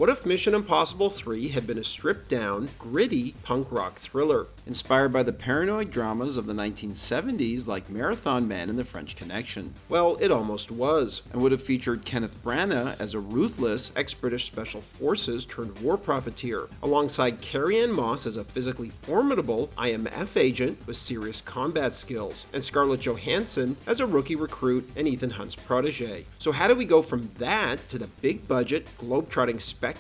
What if Mission Impossible 3 had been a stripped-down, gritty punk rock thriller, inspired by the paranoid dramas of the 1970s like Marathon Man and The French Connection? Well, it almost was, and would have featured Kenneth Branagh as a ruthless ex-British Special Forces turned war profiteer, alongside Carrie-Anne Moss as a physically formidable IMF agent with serious combat skills, and Scarlett Johansson as a rookie recruit and Ethan Hunt's protege. So how do we go from that to the big-budget, globe-trotting spectacle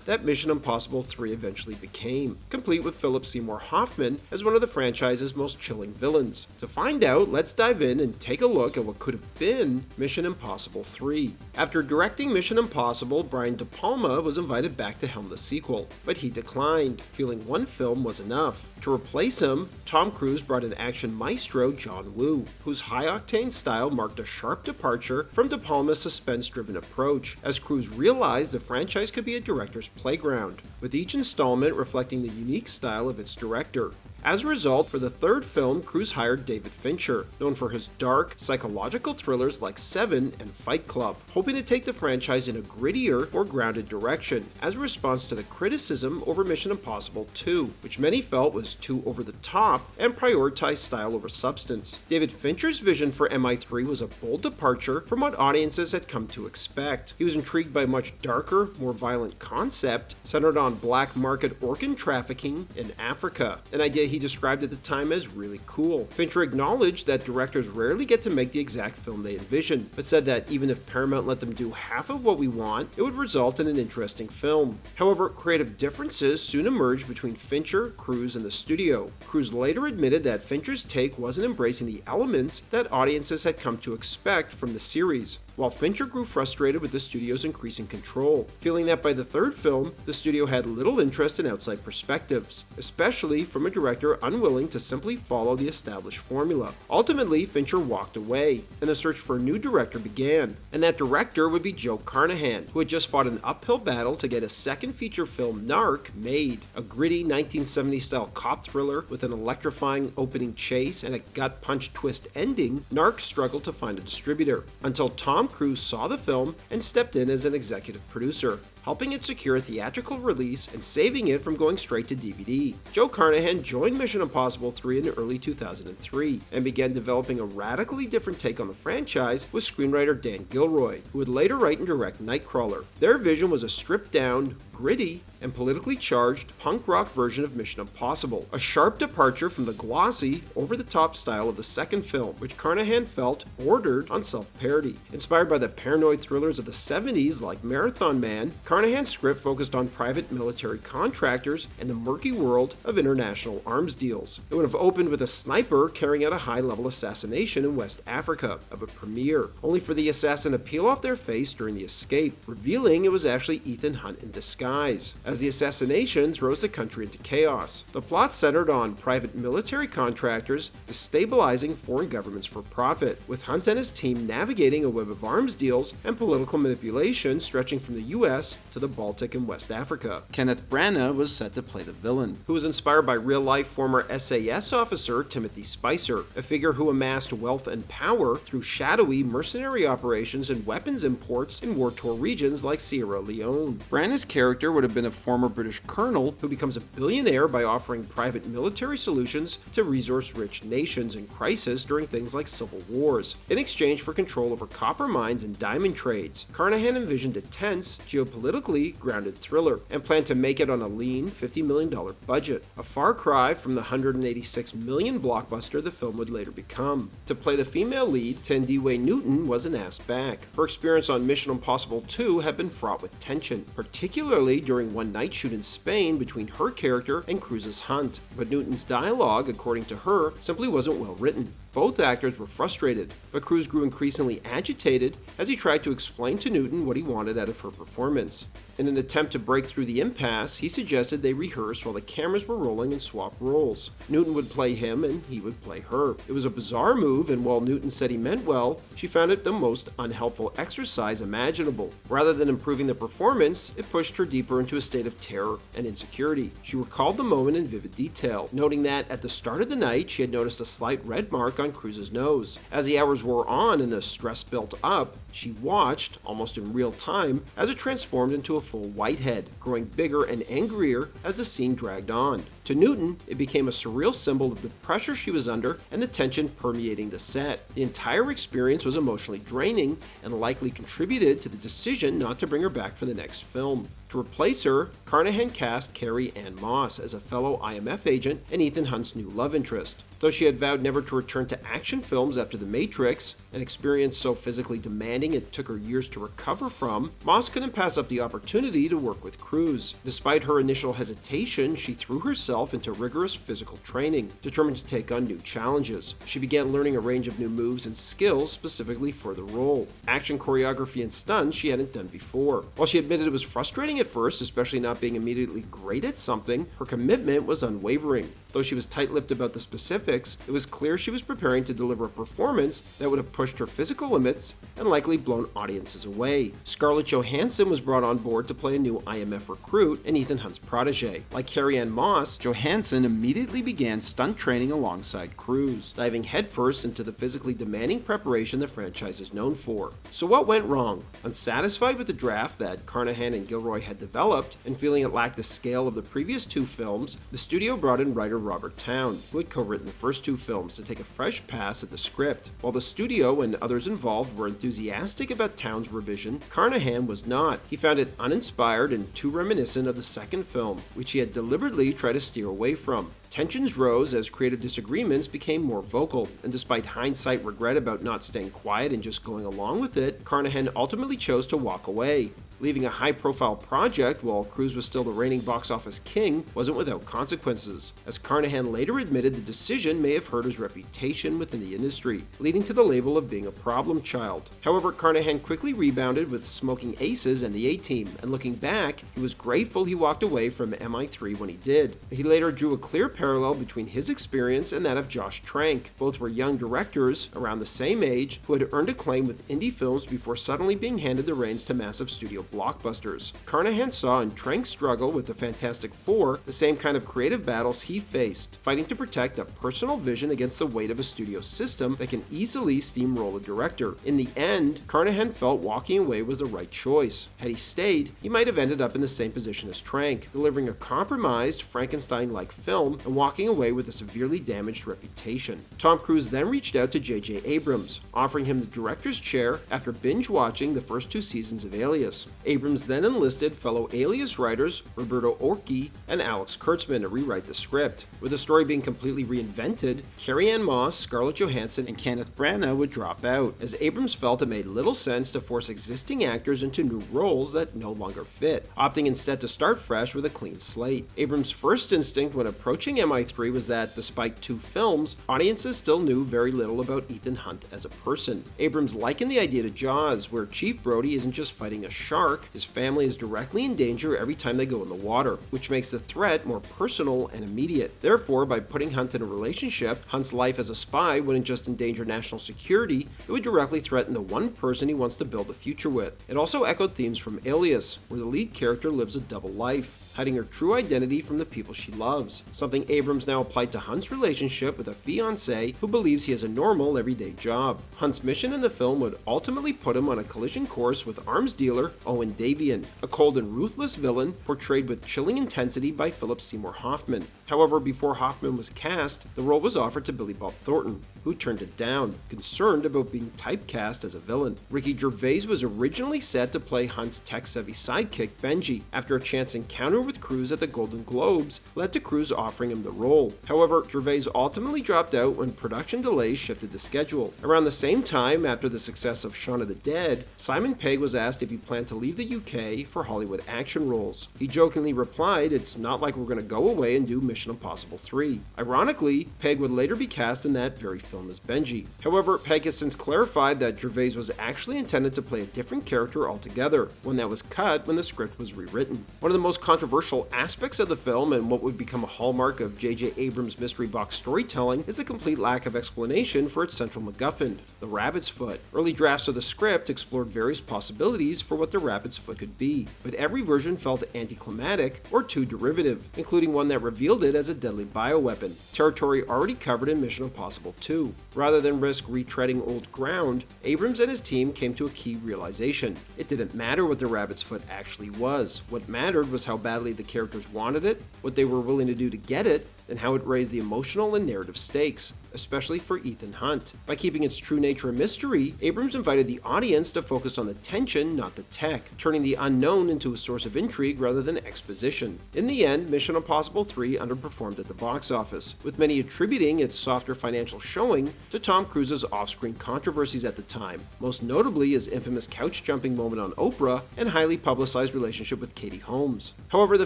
that Mission Impossible 3 eventually became, complete with Philip Seymour Hoffman as one of the franchise's most chilling villains? To find out, let's dive in and take a look at what could have been Mission Impossible 3. After directing Mission Impossible, Brian De Palma was invited back to helm the sequel, but he declined, feeling one film was enough. To replace him, Tom Cruise brought in action maestro John Woo, whose high-octane style marked a sharp departure from De Palma's suspense-driven approach, as Cruise realized the franchise could be a director's playground, with each installment reflecting the unique style of its director. As a result, for the third film, Cruise hired David Fincher, known for his dark, psychological thrillers like Seven and Fight Club, hoping to take the franchise in a grittier, more grounded direction, as a response to the criticism over Mission Impossible 2, which many felt was too over the top and prioritized style over substance. David Fincher's vision for MI3 was a bold departure from what audiences had come to expect. He was intrigued by a much darker, more violent concept centered on black market organ trafficking in Africa, an idea he described at the time as really cool. Fincher acknowledged that directors rarely get to make the exact film they envision, but said that even if Paramount let them do half of what we want, it would result in an interesting film. However, creative differences soon emerged between Fincher, Cruise, and the studio. Cruise later admitted that Fincher's take wasn't embracing the elements that audiences had come to expect from the series, while Fincher grew frustrated with the studio's increasing control, feeling that by the third film, the studio had little interest in outside perspectives, especially from a director unwilling to simply follow the established formula. Ultimately, Fincher walked away, and the search for a new director began, and that director would be Joe Carnahan, who had just fought an uphill battle to get a second feature film, Narc, made. A gritty 1970s-style cop thriller with an electrifying opening chase and a gut-punch twist ending, Narc struggled to find a distributor, until Tom Cruise saw the film and stepped in as an executive producer, helping it secure a theatrical release and saving it from going straight to DVD. Joe Carnahan joined Mission Impossible 3 in early 2003 and began developing a radically different take on the franchise with screenwriter Dan Gilroy, who would later write and direct Nightcrawler. Their vision was a stripped-down, gritty, and politically charged punk rock version of Mission Impossible, a sharp departure from the glossy, over-the-top style of the second film, which Carnahan felt bordered on self-parody. Inspired by the paranoid thrillers of the 70s like Marathon Man, Carnahan's script focused on private military contractors and the murky world of international arms deals. It would have opened with a sniper carrying out a high-level assassination in West Africa of a premier, only for the assassin to peel off their face during the escape, revealing it was actually Ethan Hunt in disguise, as the assassination throws the country into chaos. The plot centered on private military contractors destabilizing foreign governments for profit, with Hunt and his team navigating a web of arms deals and political manipulation stretching from the US to the Baltic and West Africa. Kenneth Branagh was set to play the villain, who was inspired by real-life former SAS officer Timothy Spicer, a figure who amassed wealth and power through shadowy mercenary operations and weapons imports in war-torn regions like Sierra Leone. Branagh's character would have been a former British colonel who becomes a billionaire by offering private military solutions to resource-rich nations in crisis during things like civil wars, in exchange for control over copper mines and diamond trades. Carnahan envisioned a tense, geopolitically grounded thriller, and planned to make it on a lean $50 million budget, a far cry from the $186 million blockbuster the film would later become. To play the female lead, Thandiwe Newton wasn't asked back. Her experience on Mission Impossible 2 had been fraught with tension, particularly during one night shoot in Spain between her character and Cruise's Hunt, but Newton's dialogue, according to her, simply wasn't well written. Both actors were frustrated, but Cruise grew increasingly agitated as he tried to explain to Newton what he wanted out of her performance. In an attempt to break through the impasse, he suggested they rehearse while the cameras were rolling and swap roles. Newton would play him and he would play her. It was a bizarre move, and while Newton said he meant well, she found it the most unhelpful exercise imaginable. Rather than improving the performance, it pushed her deeper into a state of terror and insecurity. She recalled the moment in vivid detail, noting that at the start of the night she had noticed a slight red mark on Cruise's nose. As the hours wore on and the stress built up, she watched, almost in real time, as it transformed into a full whitehead, growing bigger and angrier as the scene dragged on. To Newton, it became a surreal symbol of the pressure she was under and the tension permeating the set. The entire experience was emotionally draining and likely contributed to the decision not to bring her back for the next film. To replace her, Carnahan cast Carrie-Anne Moss as a fellow IMF agent and Ethan Hunt's new love interest. Though she had vowed never to return to action films after The Matrix, an experience so physically demanding it took her years to recover from, Moss couldn't pass up the opportunity to work with Cruise. Despite her initial hesitation, she threw herself into rigorous physical training, determined to take on new challenges. She began learning a range of new moves and skills specifically for the role. Action choreography and stunts she hadn't done before. While she admitted it was frustrating at first, especially not being immediately great at something, her commitment was unwavering. Though she was tight-lipped about the specifics, it was clear she was preparing to deliver a performance that would have pushed her physical limits and likely blown audiences away. Scarlett Johansson was brought on board to play a new IMF recruit and Ethan Hunt's protege. Like Carrie-Anne Moss, Johansson immediately began stunt training alongside Cruise, diving headfirst into the physically demanding preparation the franchise is known for. So what went wrong? Unsatisfied with the draft that Carnahan and Gilroy had developed, and feeling it lacked the scale of the previous two films, the studio brought in writer Robert Towne, who had co-written the first two films, to take a fresh pass at the script. While the studio and others involved were enthusiastic about Towne's revision, Carnahan was not. He found it uninspired and too reminiscent of the second film, which he had deliberately tried to steer away from. Tensions rose as creative disagreements became more vocal, and despite hindsight regret about not staying quiet and just going along with it, Carnahan ultimately chose to walk away. Leaving a high-profile project while Cruise was still the reigning box office king wasn't without consequences, as Carnahan later admitted the decision may have hurt his reputation within the industry, leading to the label of being a problem child. However, Carnahan quickly rebounded with Smoking Aces and the A-Team, and looking back, he was grateful he walked away from MI3 when he did. He later drew a clear parallel between his experience and that of Josh Trank. Both were young directors, around the same age, who had earned acclaim with indie films before suddenly being handed the reins to massive studio blockbusters. Carnahan saw in Trank's struggle with the Fantastic Four the same kind of creative battles he faced, fighting to protect a personal vision against the weight of a studio system that can easily steamroll a director. In the end, Carnahan felt walking away was the right choice. Had he stayed, he might have ended up in the same position as Trank, delivering a compromised, Frankenstein-like film and walking away with a severely damaged reputation. Tom Cruise then reached out to J.J. Abrams, offering him the director's chair after binge-watching the first two seasons of Alias. Abrams then enlisted fellow Alias writers Roberto Orci and Alex Kurtzman to rewrite the script. With the story being completely reinvented, Carrie-Anne Moss, Scarlett Johansson, and Kenneth Branagh would drop out, as Abrams felt it made little sense to force existing actors into new roles that no longer fit, opting instead to start fresh with a clean slate. Abrams' first instinct when approaching MI3 was that, despite two films, audiences still knew very little about Ethan Hunt as a person. Abrams likened the idea to Jaws, where Chief Brody isn't just fighting a shark, his family is directly in danger every time they go in the water, which makes the threat more personal and immediate. Therefore, by putting Hunt in a relationship, Hunt's life as a spy wouldn't just endanger national security, it would directly threaten the one person he wants to build a future with. It also echoed themes from Alias, where the lead character lives a double life, hiding her true identity from the people she loves, something Abrams now applied to Hunt's relationship with a fiancée who believes he has a normal, everyday job. Hunt's mission in the film would ultimately put him on a collision course with arms dealer Owen Davian, a cold and ruthless villain portrayed with chilling intensity by Philip Seymour Hoffman. However, before Hoffman was cast, the role was offered to Billy Bob Thornton, who turned it down, concerned about being typecast as a villain. Ricky Gervais was originally set to play Hunt's tech-savvy sidekick Benji, after a chance encounter with Cruise at the Golden Globes led to Cruise offering him the role. However, Gervais ultimately dropped out when production delays shifted the schedule. Around the same time, after the success of Shaun of the Dead, Simon Pegg was asked if he planned to leave the UK for Hollywood action roles. He jokingly replied, "It's not like we're going to go away and do Mission Impossible 3. Ironically, Pegg would later be cast in that very film as Benji. However, Pegg has since clarified that Gervais was actually intended to play a different character altogether, one that was cut when the script was rewritten. One of the most controversial aspects of the film, and what would become a hallmark of J.J. Abrams' mystery box storytelling, is the complete lack of explanation for its central MacGuffin, the rabbit's foot. Early drafts of the script explored various possibilities for what the rabbit rabbit's foot could be, but every version felt anticlimactic or too derivative, including one that revealed it as a deadly bioweapon, territory already covered in Mission Impossible 2. Rather than risk retreading old ground, Abrams and his team came to a key realization. It didn't matter what the rabbit's foot actually was. What mattered was how badly the characters wanted it, what they were willing to do to get it, and how it raised the emotional and narrative stakes, especially for Ethan Hunt. By keeping its true nature a mystery, Abrams invited the audience to focus on the tension, not the tech, turning the unknown into a source of intrigue rather than exposition. In the end, Mission Impossible 3 underperformed at the box office, with many attributing its softer financial showing to Tom Cruise's off-screen controversies at the time, most notably his infamous couch-jumping moment on Oprah and highly publicized relationship with Katie Holmes. However, the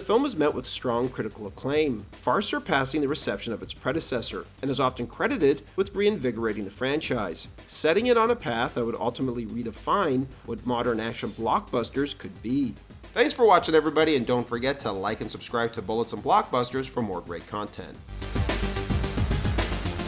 film was met with strong critical acclaim, far surpassing the reception of its predecessor, and is often credited with reinvigorating the franchise, setting it on a path that would ultimately redefine what modern action blockbusters could be. Thanks for watching, everybody, and don't forget to like and subscribe to Bullets and Blockbusters for more great content.